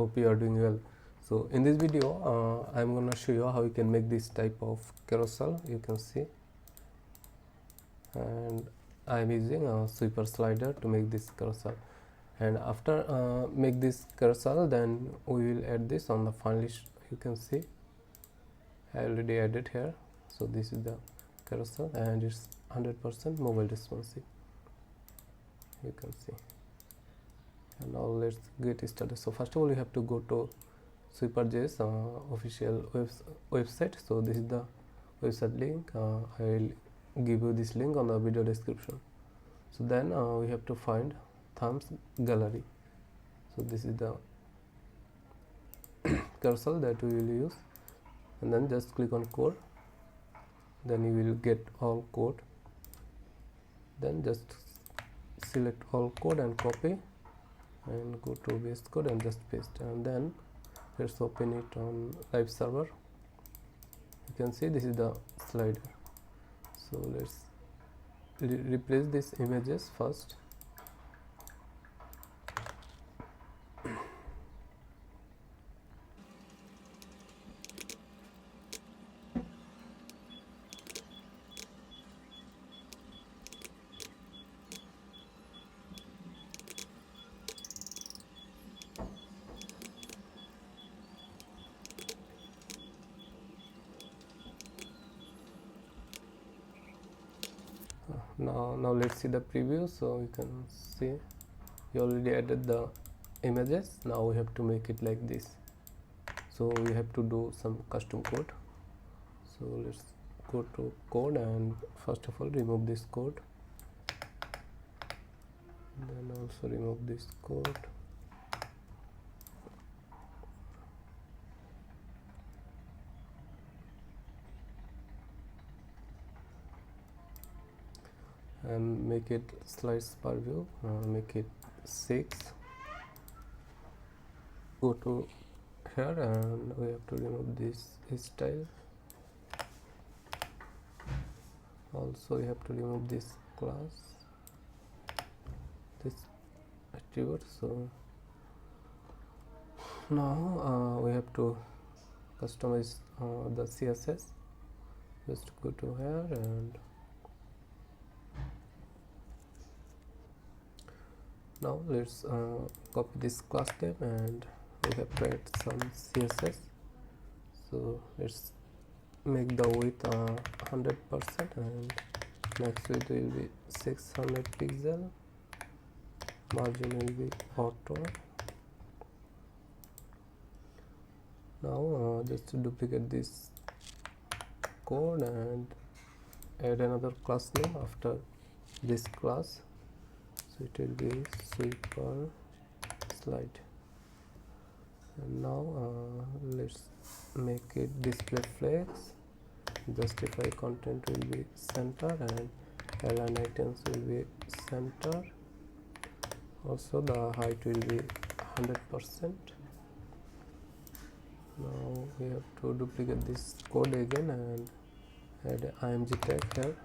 hope you are doing well. So in this video I'm gonna show you how you can make this type of carousel. You can see, and I'm using a sweeper slider to make this carousel, and after make this carousel, then we will add this on the finalish. You can see I already added here. So this is the carousel and it's 100% mobile responsive, you can see. And now let's get started. So first of all, you have to go to SwiperJS official website. So this is the website link. I will give you this link on the video description. So then we have to find thumbs gallery. So this is the carousel that we will use, and then just click on code. Then you will get all code. Then just select all code and copy and go to VS Code and just paste, and then let's open it on live server. You can see this is the slider. So let's replace these images first. Now let's see the preview. So you can see you already added the images. Now we have to make it like this. So we have to do some custom code. So let's go to code and first of all remove this code, then also remove this code. And make it slice per view, make it 6. Go to here and we have to remove this style. Also we have to remove this class, this attribute. So now we have to customize the CSS. Just go to here and now let's copy this class name, and we have to add some CSS. So let's make the width 100% and max width will be 600 pixel, margin will be auto. Now just duplicate this code and add another class name after this class. So it will be sweeper slide, and now let's make it display flex. Justify content will be center and align items will be center. Also the height will be 100%. Now we have to duplicate this code again and add img tag here,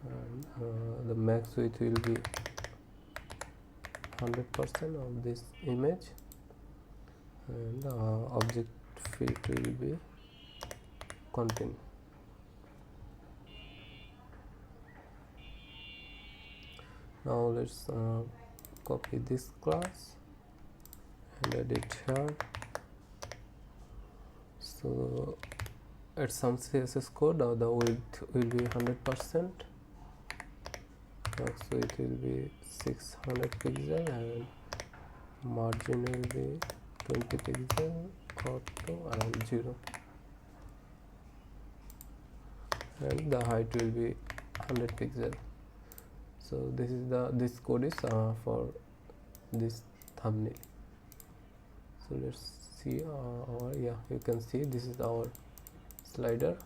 and the max width will be 100% of this image, and object fit will be content. Now let's copy this class and add it here. So add some CSS code. The width will be 100%, max width will be 600 pixel, and margin will be 20 pixel, auto and 0, and the height will be 100 pixel. So this code is for this thumbnail. So let's see you can see this is our slider.